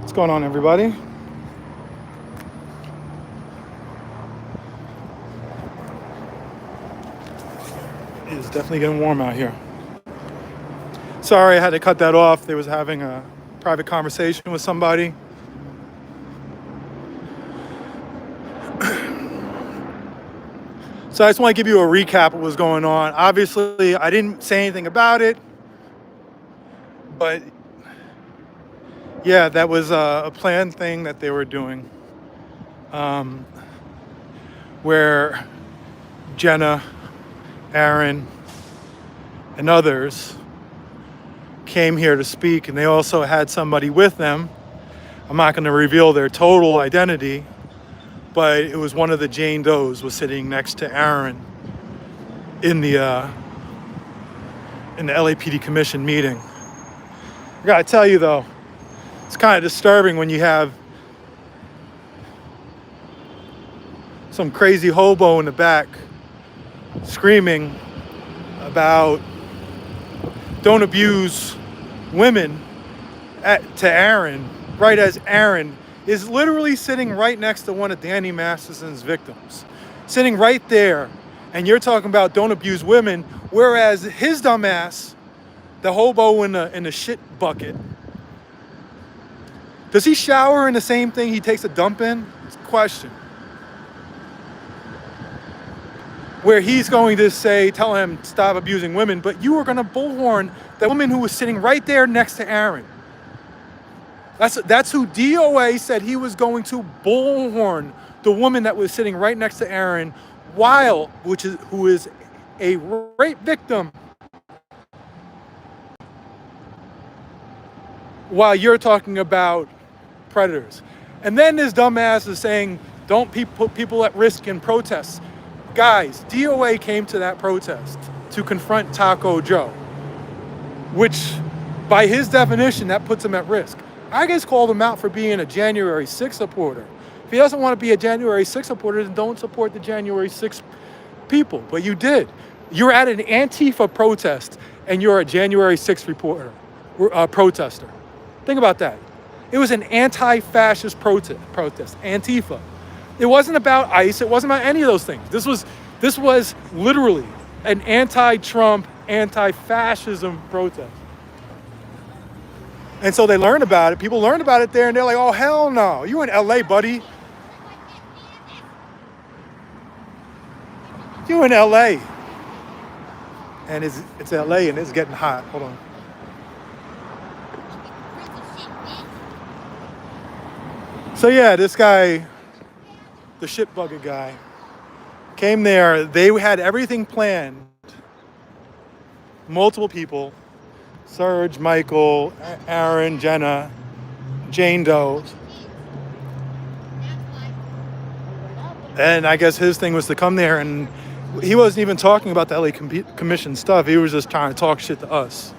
What's going on, everybody? It is definitely getting warm out here. Sorry, I had to cut that off. They was having a private conversation with somebody. So I just want to give you a recap of what was going on. Obviously, I didn't say anything about it, but yeah, that was a planned thing that they were doing, where Jenna, Aaron, and others came here to speak, and they also had somebody with them. I'm not going to reveal their total identity, but it was one of the Jane Does was sitting next to Aaron in the LAPD commission meeting. I gotta tell you though, it's kind of disturbing when you have some crazy hobo in the back screaming about don't abuse women to Aaron, right as Aaron is literally sitting right next to one of Danny Masterson's victims. Sitting right there, and you're talking about don't abuse women, whereas his dumbass, the hobo in the shit bucket, does he shower in the same thing he takes a dump in? It's a question. Where he's going to say, tell him stop abusing women, but you were gonna bullhorn that woman who was sitting right there next to Aaron. That's who DOA said he was going to bullhorn, the woman that was sitting right next to Aaron, who is a rape victim, while you're talking about predators. And then this dumbass is saying, don't put people at risk in protests. Guys, DOA came to that protest to confront Taco Joe, which by his definition, that puts him at risk. I just called him out for being a January 6th supporter. If he doesn't want to be a January 6th supporter, then don't support the January 6th people. But you did. You're at an Antifa protest, and you're a January 6th protester. Think about that. It was an anti-fascist protest, Antifa. It wasn't about ICE. It wasn't about any of those things. This was literally an anti-Trump, anti-fascism protest. And so they learned about it. People learned about it there, and they're like, oh, hell no. You in LA, buddy. You in LA. And it's LA, and it's getting hot. Hold on. So yeah, this guy, the shit bucket guy, came there. They had everything planned. Multiple people. Serge, Michael, Aaron, Jenna, Jane Doe. And I guess his thing was to come there, and he wasn't even talking about the LA Commission stuff. He was just trying to talk shit to us.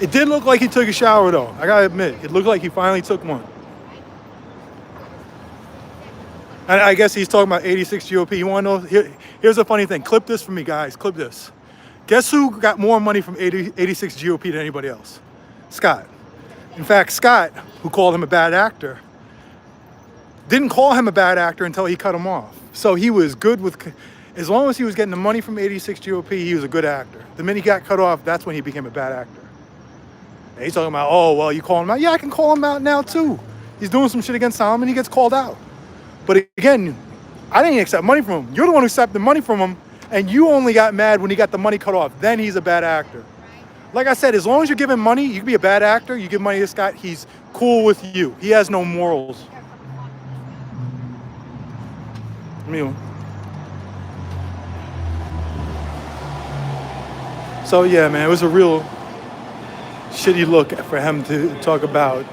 It did look like he took a shower, though. I gotta admit, it looked like he finally took one. And I guess he's talking about 86 GOP. You wanna know? Here's a funny thing. Clip this for me, guys. Clip this. Guess who got more money from 86 GOP than anybody else? Scott. In fact, Scott, who called him a bad actor, didn't call him a bad actor until he cut him off. So he was good with, as long as he was getting the money from 86 GOP, he was a good actor. The minute he got cut off, that's when he became a bad actor. And he's talking about, oh, well, you call him out? Yeah, I can call him out now too. He's doing some shit against Solomon, he gets called out. But again, I didn't accept money from him. You're the one who accepted money from him, and you only got mad when he got the money cut off. Then he's a bad actor. Like I said, as long as you're giving money, you can be a bad actor. You give money to Scott, he's cool with you. He has no morals. So yeah, man, it was a real shitty look for him to talk about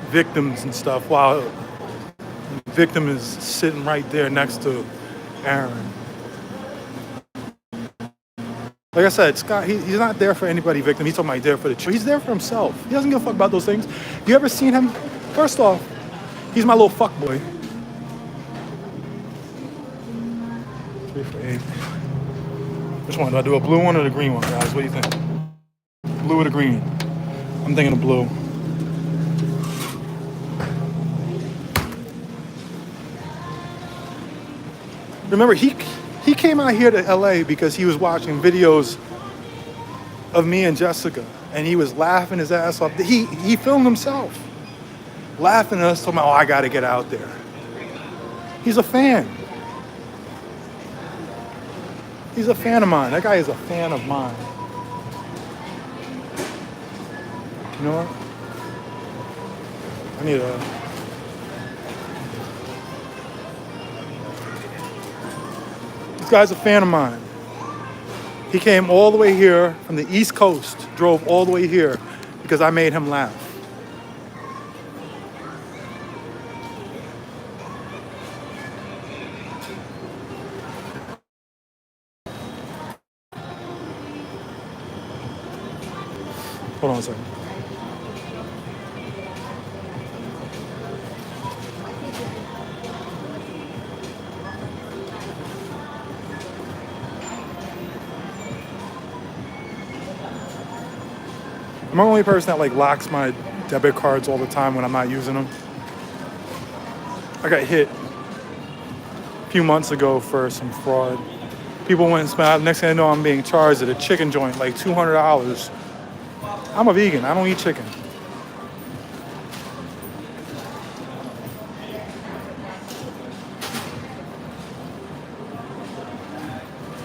victims and stuff while the victim is sitting right there next to Aaron. Like I said, Scott, he's not there for anybody victim. He's talking about he's there for the truth. He's there for himself. He doesn't give a fuck about those things. You ever seen him? First off, he's my little fuck boy. 3 for 8. Which one? Do I do a blue one or the green one, guys? What do you think? Blue or the green? I'm thinking of blue. Remember, he came out here to LA because he was watching videos of me and Jessica, and he was laughing his ass off. He filmed himself laughing at us, talking about, oh, I gotta get out there. He's a fan. He's a fan of mine. That guy is a fan of mine. You know what? I need This guy's a fan of mine. He came all the way here from the East Coast, drove all the way here because I made him laugh. Hold on a second. I'm the only person that like locks my debit cards all the time when I'm not using them. I got hit a few months ago for some fraud. People went and spent, next thing I know I'm being charged at a chicken joint like $200. I'm a vegan, I don't eat chicken.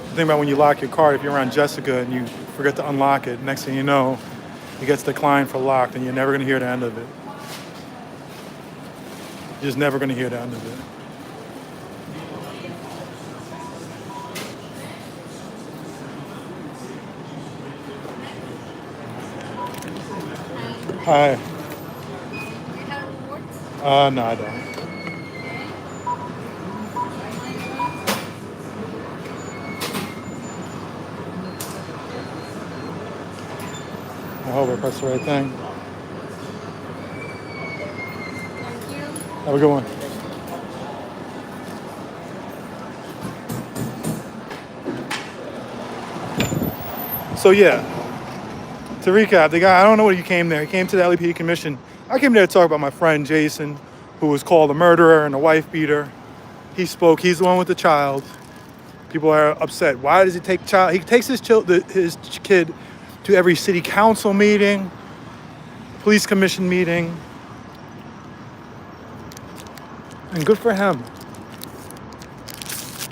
Think about when you lock your car, if you're around Jessica and you forget to unlock it, next thing you know, it gets declined for locked and you're never gonna hear the end of it. You're just never gonna hear the end of it. Hi. No, I don't. I hope I pressed the right thing. Thank you. Have a good one. So yeah, to recap, the guy, I don't know what he came there. He came to the LEP commission. I came there to talk about my friend Jason, who was called a murderer and a wife beater. He spoke. He's the one with the child. People are upset. Why does he take child? He takes his kid to every city council meeting, police commission meeting, and good for him.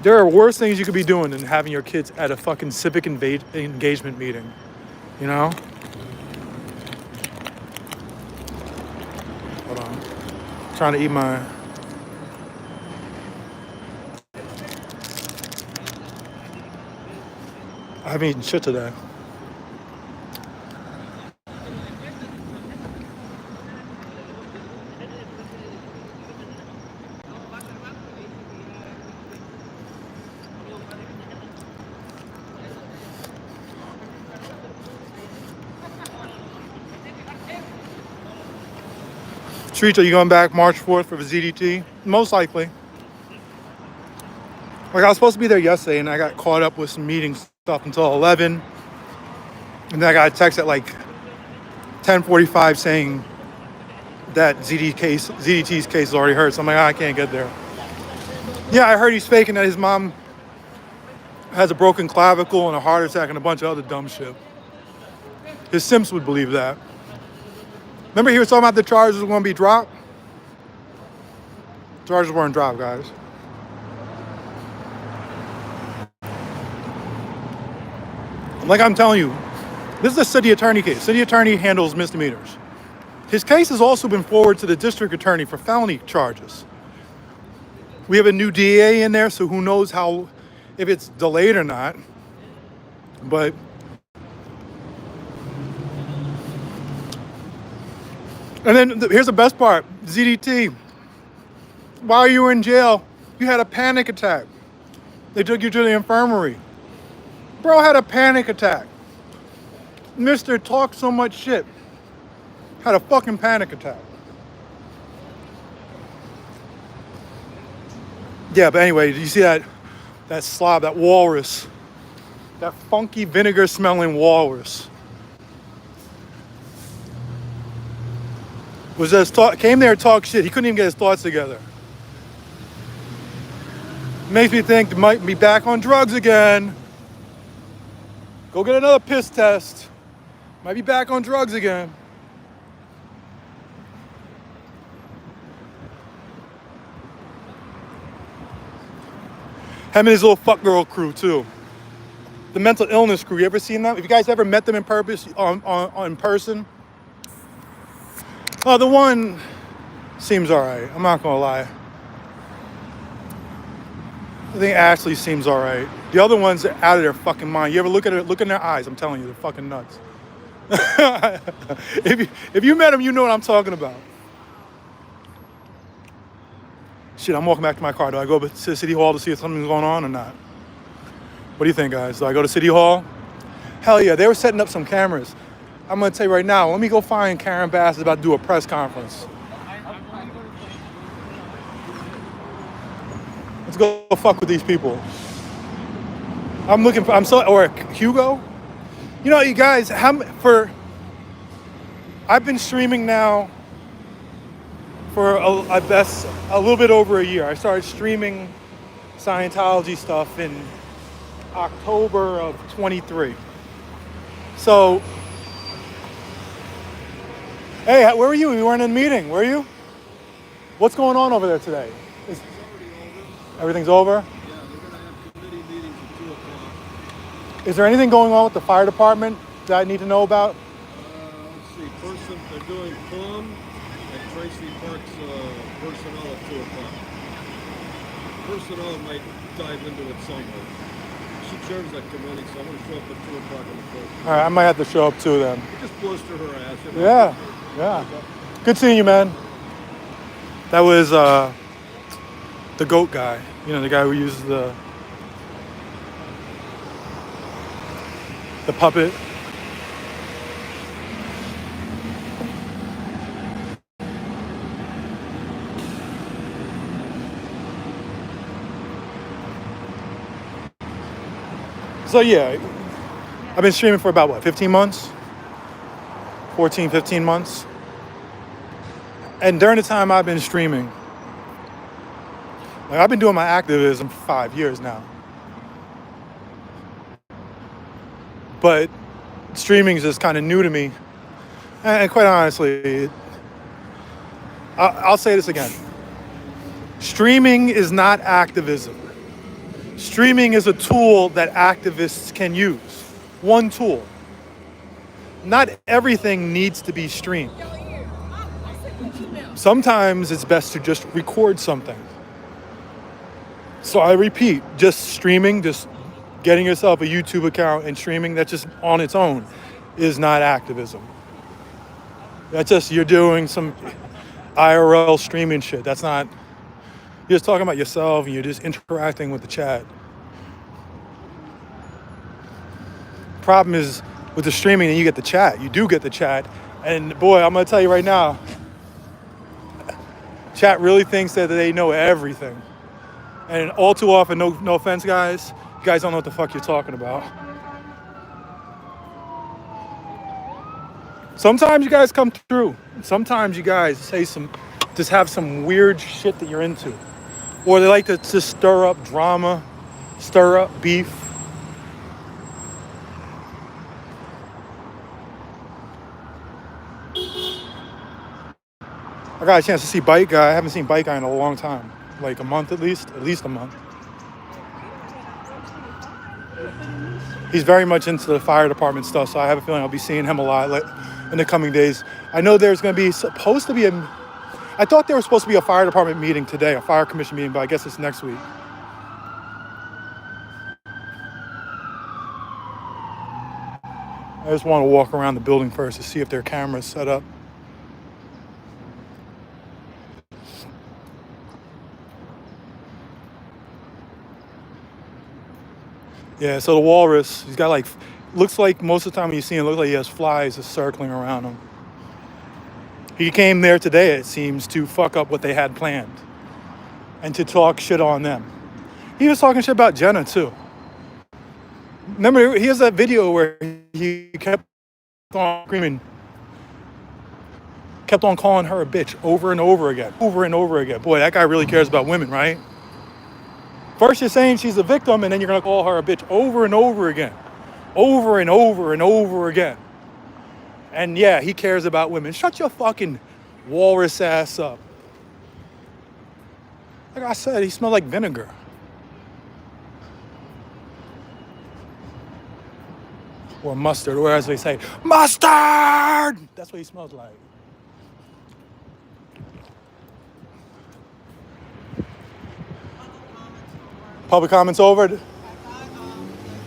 There are worse things you could be doing than having your kids at a fucking civic engagement meeting, you know? Hold on. I'm trying to eat my... I haven't eaten shit today. Treach, are you going back March 4th for the ZDT? Most likely. Like, I was supposed to be there yesterday, and I got caught up with some meeting stuff until 11. And then I got a text at like 10:45 saying that ZDT's case is already heard. So I'm like, I can't get there. Yeah, I heard he's faking that his mom has a broken clavicle and a heart attack and a bunch of other dumb shit. His Simps would believe that. Remember he was talking about the charges were going to be dropped? Charges weren't dropped, guys. Like I'm telling you, this is a city attorney case. City attorney handles misdemeanors. His case has also been forwarded to the district attorney for felony charges. We have a new DA in there, so who knows if it's delayed or not. But and then here's the best part, ZDT. While you were in jail, you had a panic attack. They took you to the infirmary. Bro had a panic attack. Mr. talked so much shit. Had a fucking panic attack. Yeah, but anyway, you see that slob, that walrus That funky vinegar smelling walrus. Came there to talk shit. He couldn't even get his thoughts together. Makes me think they might be back on drugs again. Go get another piss test. Might be back on drugs again. Him and his little fuck girl crew too. The mental illness crew. You ever seen them? Have you guys ever met them in person? Oh, the one seems alright. I'm not gonna lie. I think Ashley seems alright. The other ones are out of their fucking mind. You ever look in their eyes? I'm telling you, they're fucking nuts. if you met them, you know what I'm talking about. Shit, I'm walking back to my car. Do I go to City Hall to see if something's going on or not? What do you think, guys? Do I go to City Hall? Hell yeah, they were setting up some cameras. I'm gonna tell you right now, let me go find Karen Bass is about to do a press conference. Let's go fuck with these people. Or Hugo? You know, you guys, I've been streaming now for I guess a little bit over a year. I started streaming Scientology stuff in October of 23. So, hey, where were you? You weren't in a meeting, were you? What's going on over there today? Everything's over? Yeah, we're going to have committee meetings at 2 o'clock. Is there anything going on with the fire department that I need to know about? Let's see, they're doing Plum and Tracy Park's personnel at 2 o'clock. Personnel might dive into it somewhere. She chairs that committee, so I'm going to show up at 2 o'clock on the first. All right, I might have to show up too then. We just blister her ass. You know? Yeah. Good seeing you, man. That was the goat guy. You know, the guy who uses the puppet. So yeah, I've been streaming for about 15 months? 14, 15 months. And during the time I've been streaming, I've been doing my activism for 5 years now. But streaming is just kind of new to me. And quite honestly, I'll say this again. Streaming is not activism. Streaming is a tool that activists can use. One tool. Not everything needs to be streamed. Sometimes it's best to just record something. So I repeat, just streaming, just getting yourself a YouTube account and streaming, that just on its own is not activism. That's just, you're doing some IRL streaming shit. That's not, you're just talking about yourself and you're just interacting with the chat. Problem is with the streaming, and you get the chat. You do get the chat. And boy, I'm gonna tell you right now, chat really thinks that they know everything. And all too often, no offense, guys, you guys don't know what the fuck you're talking about. Sometimes you guys come through. Sometimes you guys just have some weird shit that you're into. Or they like to just stir up drama, stir up beef. I got a chance to see Bike Guy. I haven't seen Bike Guy in a long time. Like a month at least a month. He's very much into the fire department stuff, so I have a feeling I'll be seeing him a lot in the coming days. I know there's going to be supposed to be I thought there was supposed to be a fire department meeting today, a fire commission meeting, but I guess it's next week. I just want to walk around the building first to see if their camera's set up. Yeah, so the walrus, he's got looks like most of the time when you see him, looks like he has flies just circling around him. He came there today, it seems, to fuck up what they had planned and to talk shit on them. He was talking shit about Jenna, too. Remember, here's that video where he kept on screaming, kept on calling her a bitch over and over again, over and over again. Boy, that guy really cares about women, right? First you're saying she's a victim, and then you're gonna call her a bitch over and over again. Over and over and over again. And yeah, he cares about women. Shut your fucking walrus ass up. Like I said, he smelled like vinegar. Or mustard, or as they say, mustard! That's what he smells like. Public comments over. I got the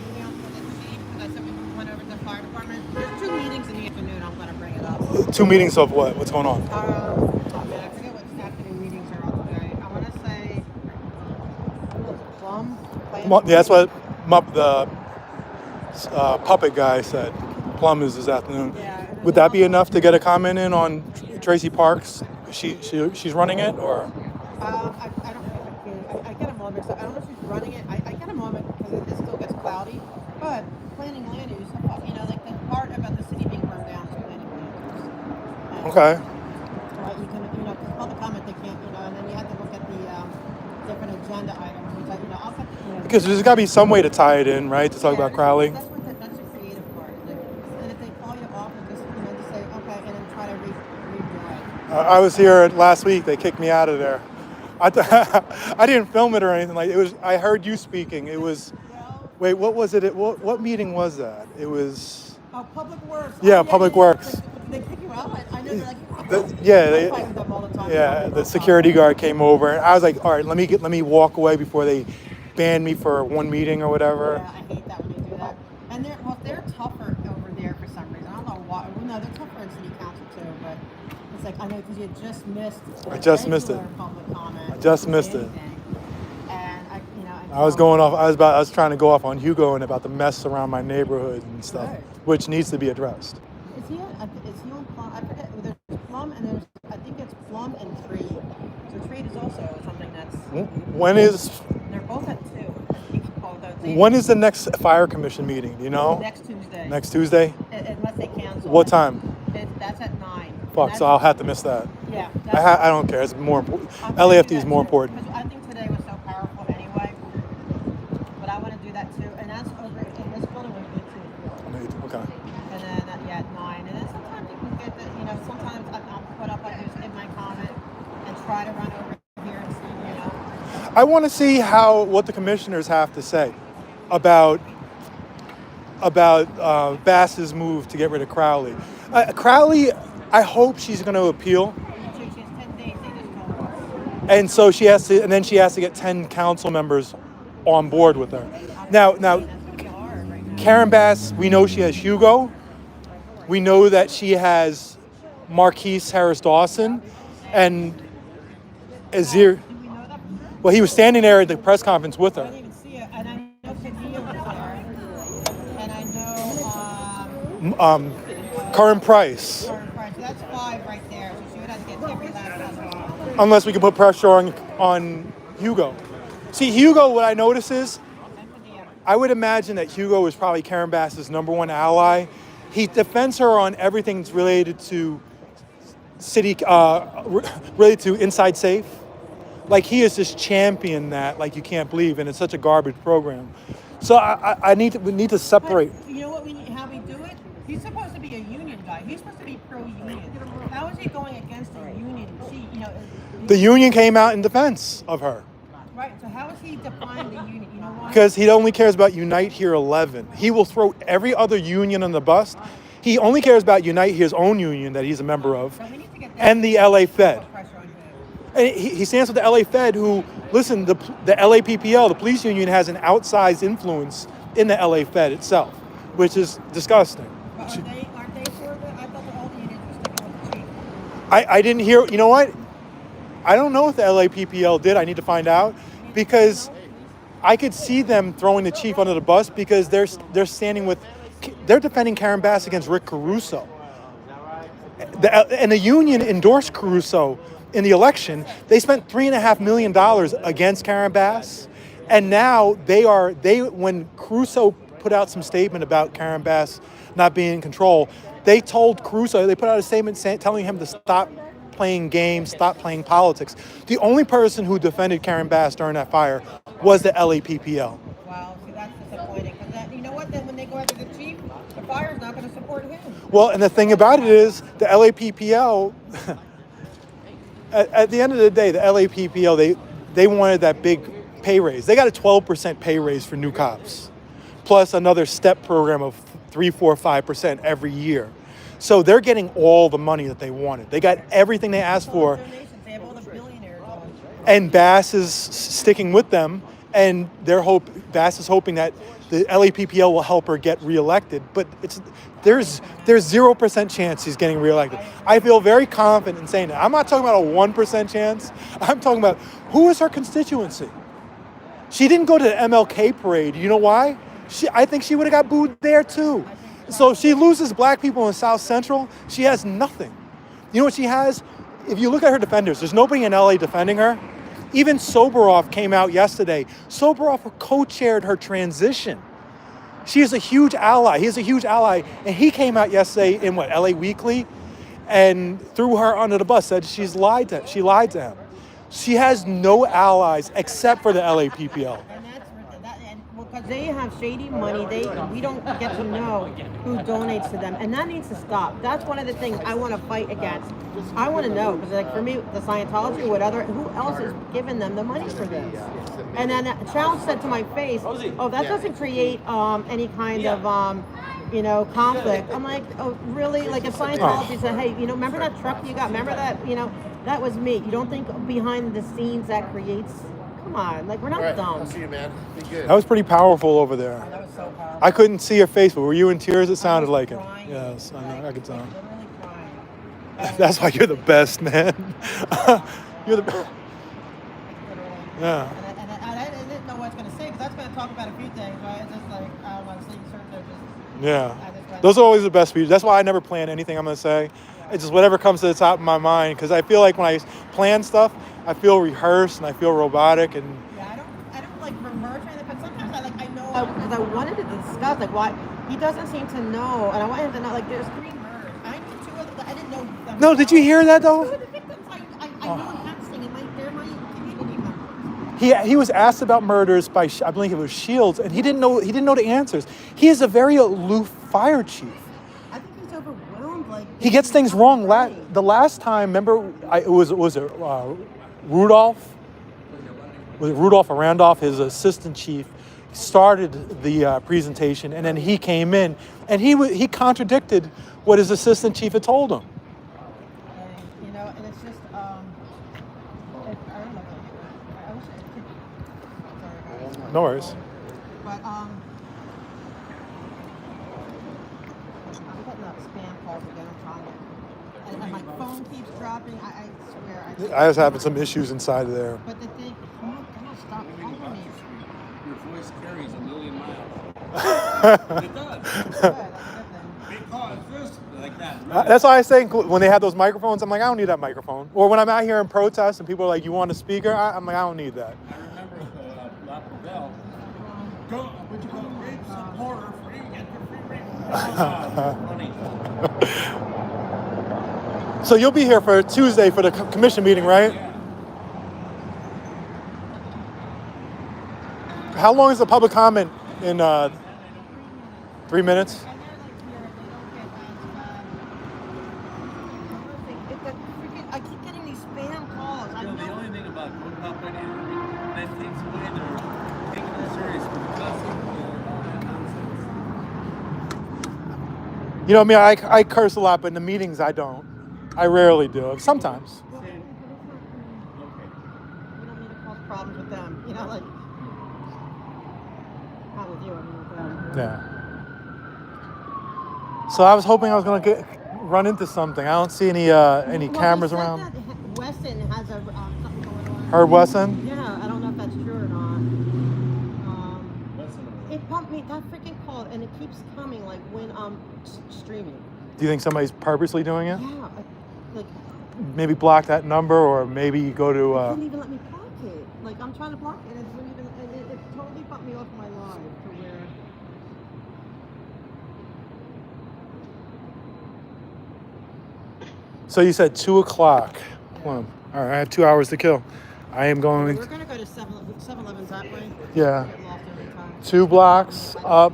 email for the chief. I said we went over to the fire department. There's 2 meetings in the afternoon. I'm going to bring it up. 2 meetings of what? What's going on? Oh man, I forget what afternoon meetings are on today. I want to say Plum. Yeah, that's what the puppet guy said. Plum is this afternoon. Yeah. Would that be enough to get a comment in on Tracy Parks? She's running it, or? I don't know. I get them all mixed up. I don't know if she's running it. I get them all because it still gets cloudy. But planning land use, like the part about the city being burned down is planning land use. Okay. Right, you can, because public comment they can't, and then you have to look at the different agenda items, which I'll put, Because there's got to be some way to tie it in, right? To talk about Crowley. That's the creative part. And if they call you off, just say okay, and then try to redo it. I was here last week. They kicked me out of there. I didn't film it or anything like it was. I heard you speaking. It was. Wait, what was it? What meeting was that? It was. Public Works. Yeah, Public Works. They kick you out. I know they're like. Yeah, I fight with them all the time. the security guard came over, and I was like, all right, let me walk away before they ban me for one meeting or whatever. Yeah, I hate that when they do that. And they're tougher over there for some reason. I don't know why. Well, no, they're tougher in city council too, but it's like I know because you just missed. I just missed it. Public comment. I just missed it. And I was going off. I was trying to go off on Hugo and about the mess around my neighborhood and stuff, Right. which needs to be addressed. Is he on Plum? I forget. There's Plum and there's I think it's Plum and Trade. So Trade is also something that's. When is? They're both at 2. I think both at 2. When is the next fire commission meeting? Do you know? Next Tuesday. Next Tuesday. Unless they cancel. What time? That's at 9. Fuck. So I'll have to miss that. Yeah. I don't care. It's more important. LAFD is more important. Because I think today was so powerful anyway. But I want to do that too. And that's over in this building when we get to. Okay. And then at 9. And then sometimes you can get the, sometimes I'll put up like just in my comment and try to run over here and see, I want to see what the commissioners have to say about Bass's move to get rid of Crowley. Crowley, I hope she's going to appeal. So she has 10 days, they just told us. And so she has to get 10 council members on board with her. Now, That's going to be hard right now. Karen Bass, we know she has Hugo. We know that she has Marquise Harris Dawson and Azir. Do we know that for sure? Well, he was standing there at the press conference with I her. didn't even see it. And I know Kadia was there. And I know Current Price. Lauren Price. So that's 5 right there. So she would have to get every last one. Unless we can put pressure on Hugo. See, Hugo, what I notice is, And Kadia. I would imagine that Hugo is probably Karen Bass's #1 ally. He defends her on everything that's related to related to Inside Safe. Like, he is just champion that, like, you can't believe, and it's such a garbage program. So we need to separate. But you know what how we do it? He's supposed to be a union guy. He's supposed to be pro-union. How is he going against the union? The union came out in defense of her. Right. So how is he defying the union? You know why? Because he only cares about Unite Here 11. He will throw every other union on the bus. He only cares about Unite, his own union that he's a member of, So we need to get and the LA Fed. pressure on him. And he stands with the LA Fed, who, listen, the LAPPL, the police union, has an outsized influence in the LA Fed itself, which is disgusting. But aren't they for it? I thought that all the unions were sticking with the chief. I didn't hear, you know what? I don't know if the LAPPL did. I need to find out, because I could see them throwing the chief under the bus because they're defending Karen Bass against Rick Caruso. And the union endorsed Caruso in the election. They spent $3.5 million against Karen Bass, and now when Caruso put out some statement about Karen Bass not being in control. They told Caruso, they put out a statement telling him to stop playing games, stop playing politics. The only person who defended Karen Bass during that fire was the LAPPL. Wow, see, that's disappointing. Because you know what? Then when they go after the chief, the fire's not going to support him. Well, and the thing about it is, the LAPPL, at the end of the day, the LAPPL, they wanted that big pay raise. They got a 12% pay raise for new cops, plus another step program of 3, 4, 5% every year. So they're getting all the money that they wanted. They got everything they asked for. They have all the billionaires on. And Bass is sticking with them, and Bass is hoping that the LAPPL will help her get reelected. But there's 0% chance he's getting reelected. I feel very confident in saying that. I'm not talking about a 1% chance. I'm talking about who is her constituency. She didn't go to the MLK parade. You know why? I think she would have got booed there too. So if she loses black people in South Central, she has nothing. You know what she has? If you look at her defenders, there's nobody in LA defending her. Even Soboroff came out yesterday. Soboroff co-chaired her transition. She is a huge ally. He is a huge ally. And he came out yesterday in LA Weekly and threw her under the bus, said she lied to him. She has no allies except for the LAPPL. Because they have shady money, we don't get to know who donates to them, and that needs to stop. That's one of the things I want to fight against. I want to know, because like for me, the Scientology, who else is giving them the money for this? And then Chow said to my face, "Oh, that doesn't create any kind of conflict." I'm like, "Oh, really?" Like if Scientology said, "Hey, remember that truck you got? Remember that? That was me." You don't think behind the scenes that creates? Come on, like we're not dumb. I'll see you, man. Be good. That was pretty powerful over there. That was so powerful. I couldn't see your face, but were you in tears? It sounded like it. Crying. Yes, I know. I could tell. Literally crying. That's why you're the best, man. You're the best. Yeah. And I didn't know what I was going to say, because I was going to talk about a few things, right? It's just like, I don't want to say certain things. Yeah. Those are always the best speeches. That's why I never plan anything I'm going to say. It's just whatever comes to the top of my mind, because I feel like when I plan stuff, I feel rehearsed and I feel robotic. And yeah, I don't like rehearse or anything, but sometimes I know, because I wanted to discuss, like, why he doesn't seem to know, and I want him to know, like, there's 3 murders. I knew 2 of them, I didn't know them. No, did you hear that, though? 2 of the victims, I know in passing, and they're my community members. He was asked about murders by, I believe it was Shields, and he didn't know the answers. He is a very aloof fire chief. I think he's overwhelmed. Like He gets things wrong. The last time, remember, was it Rudolph? Was it Rudolph or Randolph, his assistant chief, started the presentation, and then he came in, and he contradicted what his assistant chief had told him. And it's just, I don't know. I wish I could. Sorry. No worries. But I'm getting up spam calls again. I'm trying to, and my phone keeps dropping. I swear. I was having some issues inside of there. But the thing, come on, stop calling me. Your voice carries 1,000,000 miles. It does. Good, that's a good thing. Because this, like that. That's why I say when they have those microphones, I'm like, I don't need that microphone. Or when I'm out here in protest and people are like, you want a speaker? I'm like, I don't need that. I remember La Poubelle. Go, would you go rape supporter free? Get your free rape. Funny. So you'll be here for Tuesday for the commission meeting, right? Yeah. How long is the public comment in 3 minutes? And they're like, here, they don't get I keep getting these spam calls. I The know. only thing about code pop right now, that takes away their taking it serious with the gossip and all that nonsense. You know, I mean, I curse a lot, but in the meetings I don't. I rarely do. Sometimes. We don't need to cause problems with them. Like, not with you, I mean with them. Yeah. So I was hoping I was gonna run into something. I don't see any Well, cameras they said around. that Weston has something going on. Herb Wesson. Yeah, I don't know if that's true or not. It bumped me, that freaking call, and it keeps coming, like, when I'm streaming. Do you think somebody's purposely doing it? Yeah, like, Maybe block that number, or maybe you go it to. wouldn't even let me block it. Like, I'm trying to block it, and it wouldn't even, and it totally bumped me off my live to where, So you said 2 o'clock. Well, all right, I have 2 hours to kill. I am going. We're gonna go to 7-Eleven's that way. Yeah. Get lost every time. 2 blocks up,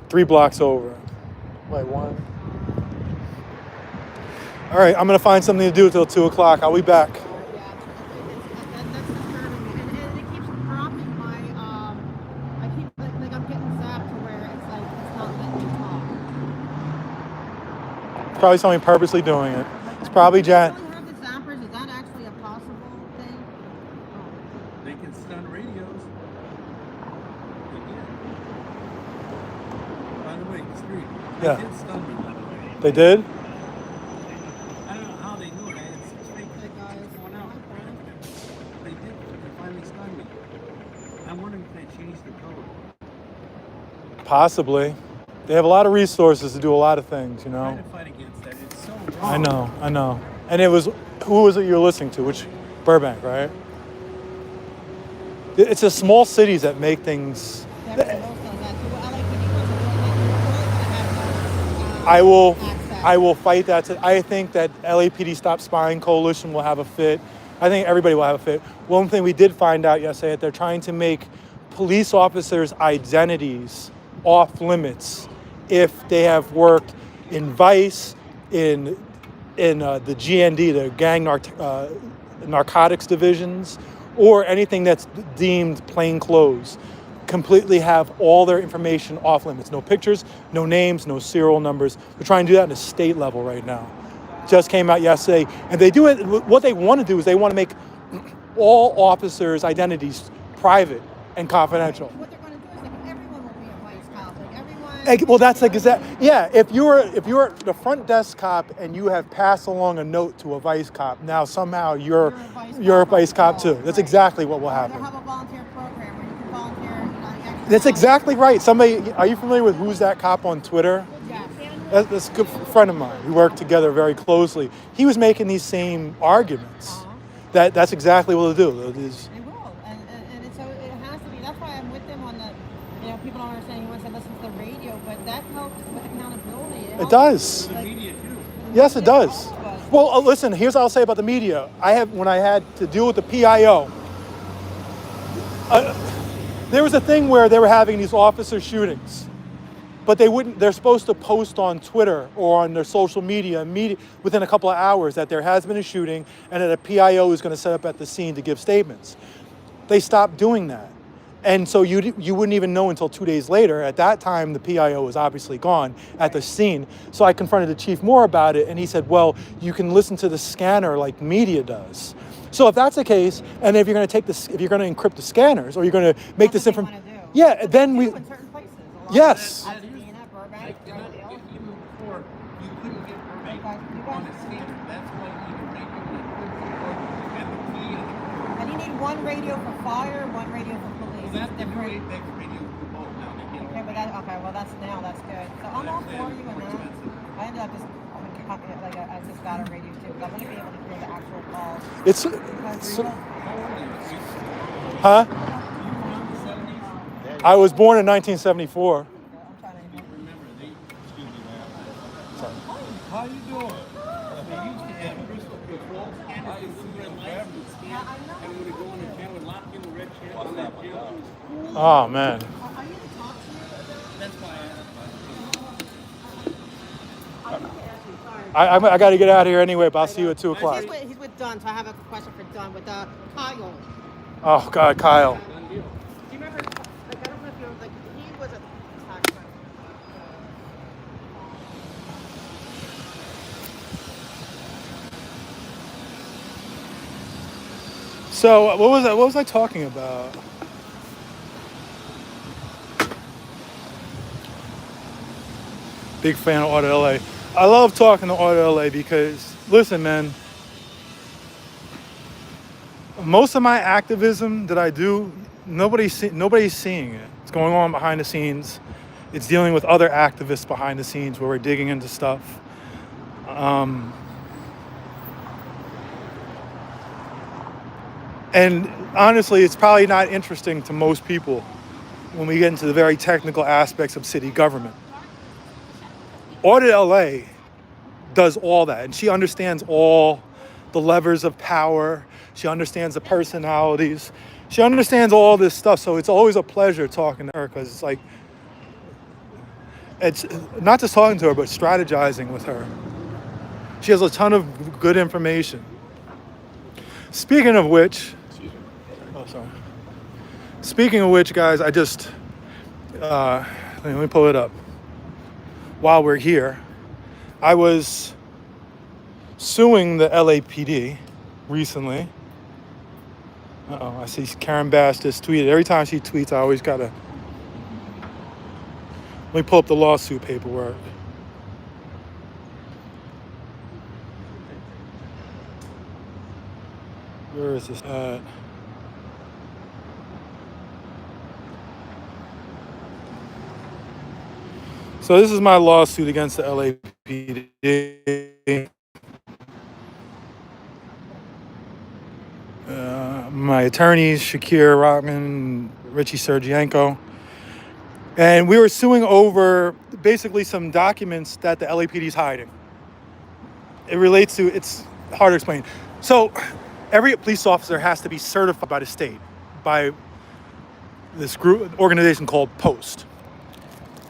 3 blocks over. Wait, 1. All right, I'm gonna find something to do until 2 o'clock. I'll be back. Yeah, that's disturbing me, and it keeps dropping my. I keep like I'm getting zapped to where it's like it's not letting me talk. Probably somebody purposely doing it. It's probably Jan. Do you really have the zappers? Is that actually a possible thing? They can stun radios. They can. By the way, discreet. Yeah. They did stun me, by the way. They did? I don't know how they knew it. I had 6 fake Hey guys, going out. They did. They finally stunned me. I'm wondering if they changed the code. Possibly. They have a lot of resources to do a lot of things, you Trying know. to fight against that. It's so wrong. I know. And it was, who was it you were listening to? Which, Burbank, right? It's the small cities that make things. I will fight that. I think that LAPD Stop Spying Coalition will have a fit. I think everybody will have a fit. One thing we did find out yesterday that they're trying to make police officers' identities off limits if they have worked in Vice, in the GND, the gang narcotics divisions, or anything that's deemed plain clothes. Completely have all their information off limits. No pictures, no names, no serial numbers. We're trying to do that at a state level right now. Just came out yesterday. And they do it, what they want to do is they want to make all officers' identities private and confidential. What they're going to do is like everyone will be a vice cop. Like everyone. Well, that's like yeah. If you're the front desk cop and you have passed along a note to a vice cop, now somehow you're a vice cop too. That's exactly what will happen. They'll have a volunteer program where you can volunteer. That's exactly right. Are you familiar with Who's That Cop on Twitter? Yes. That's a good friend of mine. We work together very closely. He was making these same arguments. That's exactly what they'll do. They will, and so it has to be. That's why I'm with them on the. People don't understand. He wants to listen to the radio, but that helps with accountability. It does. The media, too. Yes, it does. Well, listen. Here's what I'll say about the media. When I had to deal with the PIO. There was a thing where they were having these officer shootings, but they're supposed to post on Twitter or on their social media within a couple of hours that there has been a shooting and that a PIO is going to set up at the scene to give statements. They stopped doing that. And so you wouldn't even know until 2 days later. At that time, the PIO was obviously gone at the scene. So I confronted the chief more about it, and he said, well, you can listen to the scanner like media does. So if that's the case, and if you're going to if you're going to encrypt the scanners, or you're going to make this information, yeah, then we, in certain places. yes. Even before, you couldn't get Burbank on a scanner. That's why you can make it and the key and the code. And you need one radio for fire, one radio for police. Well, that's It's different. they can radio for both now. They get Okay, that's good. So I'm all for you in that. I ended up just I just got a radio too, because I want to be able to hear the actual calls. Huh? I was born in 1974. I'm trying to Remember, how you doing? They used to have crystal control scanners and some red lights would scan, and when it go in the channel, would lock in the red channel, and that channel was Oh man. Are you the talk to? that's why I asked. I got to get out of here anyway, but I'll see you at 2 o'clock. He's with Dunn, so I have a question for Dunn with Kyle. Oh God, Kyle. Do you remember? I don't know if you he was a tax man. So what was I talking about? Big fan of Auto LA. I love talking to Auto LA because, listen, man, most of my activism that I do, nobody's seeing it. It's going on behind the scenes. It's dealing with other activists behind the scenes where we're digging into stuff. And honestly, it's probably not interesting to most people when we get into the very technical aspects of city government. Audit LA does all that. And she understands all the levers of power. She understands the personalities. She understands all this stuff. So it's always a pleasure talking to her because it's like, it's not just talking to her, but strategizing with her. She has a ton of good information. Speaking of which, Speaking of which, guys, I just, let me pull it up. While we're here, I was suing the LAPD recently. I see Karen Bass just tweeted. Every time she tweets, I always gotta, let me pull up the lawsuit paperwork. Where is this at? So this is my lawsuit against the LAPD. My attorneys, Shakir Rockman, Richie Sergienko. And we were suing over basically some documents that the LAPD is hiding. It relates to, it's hard to explain. So every police officer has to be certified by the state, by this group organization called POST.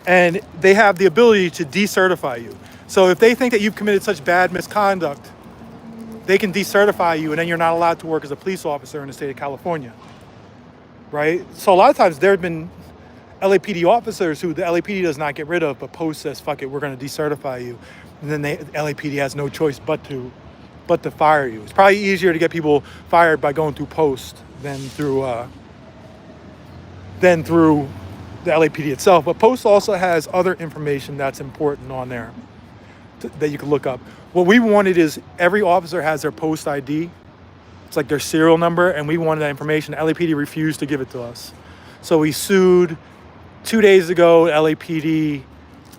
And they have the ability to decertify you. So if they think that you've committed such bad misconduct, they can decertify you and then you're not allowed to work as a police officer in the state of California, right? So a lot of times there have been LAPD officers who the LAPD does not get rid of, but POST says, fuck it, we're gonna decertify you. And then LAPD has no choice but to fire you. It's probably easier to get people fired by going through POST than through the LAPD itself. But POST also has other information that's important on there that you can look up. What we wanted is every officer has their post ID. It's like their serial number, and we wanted that information. LAPD refused to give it to us. So we sued. 2 days ago, LAPD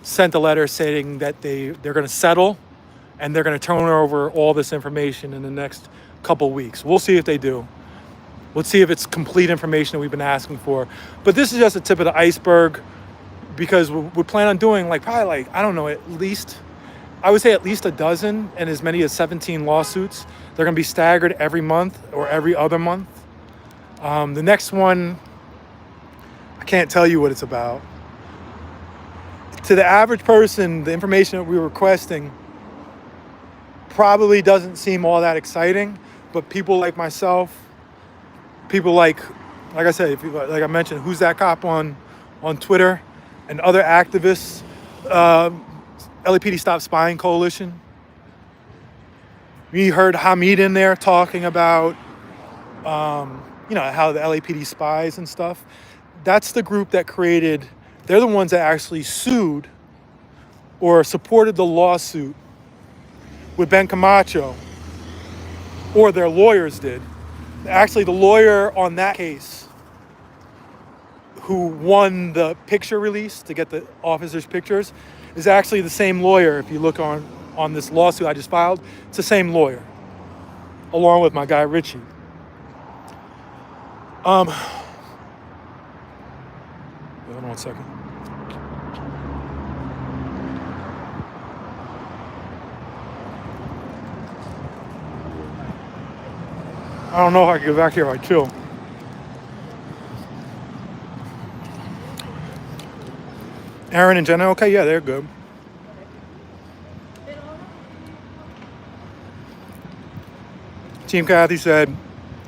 sent a letter saying that they're going to settle and they're going to turn over all this information in the next couple weeks. We'll see if they do. Let's see if it's complete information that we've been asking for. But this is just the tip of the iceberg because we plan on doing probably I don't know, at least a dozen and as many as 17 lawsuits. They're going to be staggered every month or every other month. The next one, I can't tell you what it's about. To the average person, the information that we're requesting probably doesn't seem all that exciting, but people like myself, people like I said, like I mentioned, Who's That Cop on Twitter and other activists, LAPD Stop Spying Coalition. We heard Hamid in there talking about, how the LAPD spies and stuff. That's the group that they're the ones that actually sued or supported the lawsuit with Ben Camacho, or their lawyers did. Actually, the lawyer on that case who won the picture release to get the officers' pictures is actually the same lawyer. If you look on this lawsuit I just filed, it's the same lawyer, along with my guy Richie. Hold on 1 second. I don't know if I can get back here. I chill. Aaron and Jenna, okay, yeah, they're good. Team Kathy said,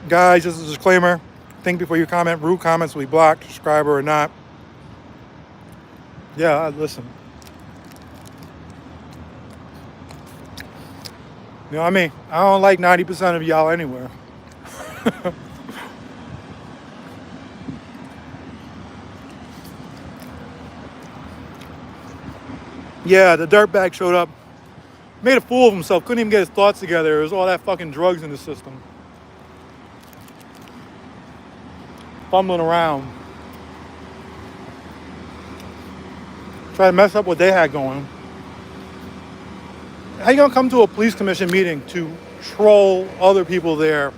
guys, this is a disclaimer. Think before you comment. Rude comments will be blocked, subscriber or not. Yeah, listen. You know what I mean? I don't like 90% of y'all anywhere. Yeah, the dirtbag showed up, made a fool of himself, couldn't even get his thoughts together. There was all that fucking drugs in the system. Fumbling around. Try to mess up what they had going. How you gonna come to a police commission meeting to troll other people there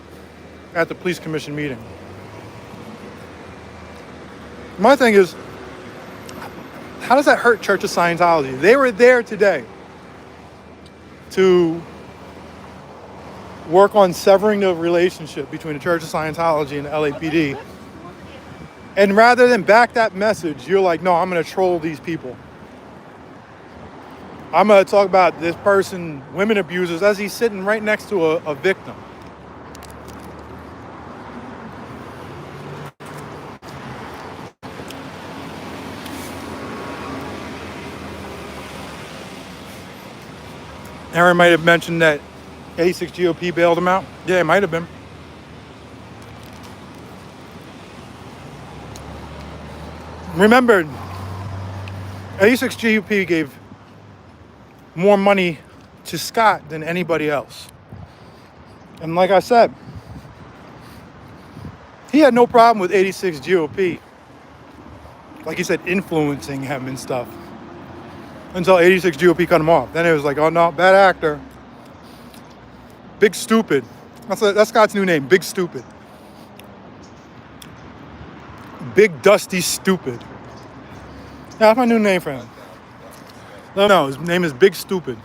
at the police commission meeting? My thing is, how does that hurt Church of Scientology? They were there today to work on severing the relationship between the Church of Scientology and the LAPD. And rather than back that message, you're like, no, I'm going to troll these people. I'm going to talk about this person, women abusers, as he's sitting right next to a victim. Aaron might have mentioned that 86 GOP bailed him out. Yeah, it might have been. Remember, 86 GOP gave more money to Scott than anybody else. And like I said, he had no problem with 86 GOP, like he said, influencing him and stuff, until 86 GOP cut him off. Then it was like, oh no, bad actor. Big Stupid. That's Scott's new name, Big Stupid. Big Dusty Stupid. Yeah, that's my new name for him. No, his name is Big Stupid.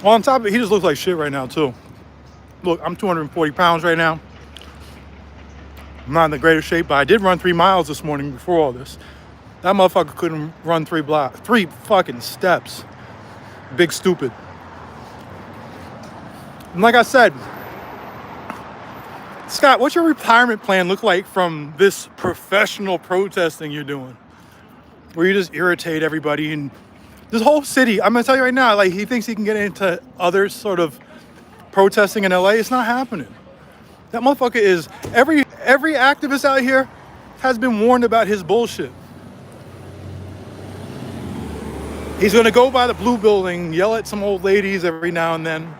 Well, on top of it, he just looks like shit right now, too. Look, I'm 240 pounds right now. I'm not in the greatest shape, but I did run 3 miles this morning before all this. That motherfucker couldn't run 3 fucking steps. Big Stupid. And like I said, Scott, what's your retirement plan look like from this professional protesting you're doing? Where you just irritate everybody and this whole city, I'm gonna tell you right now, like he thinks he can get into other sort of protesting in LA. It's not happening. That motherfucker is, every activist out here has been warned about his bullshit. He's gonna go by the blue building, yell at some old ladies every now and then.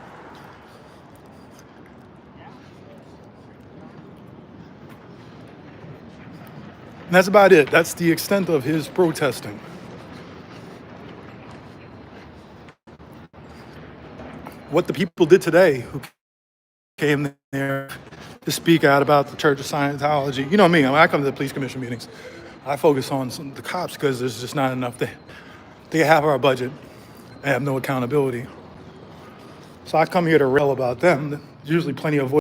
And that's about it. That's the extent of his protesting. What the people did today who came there to speak out about the Church of Scientology. You know me, I come to the police commission meetings. I focus on the cops because there's just not enough. They get half of our budget and have no accountability. So I come here to rail about them. There's usually plenty of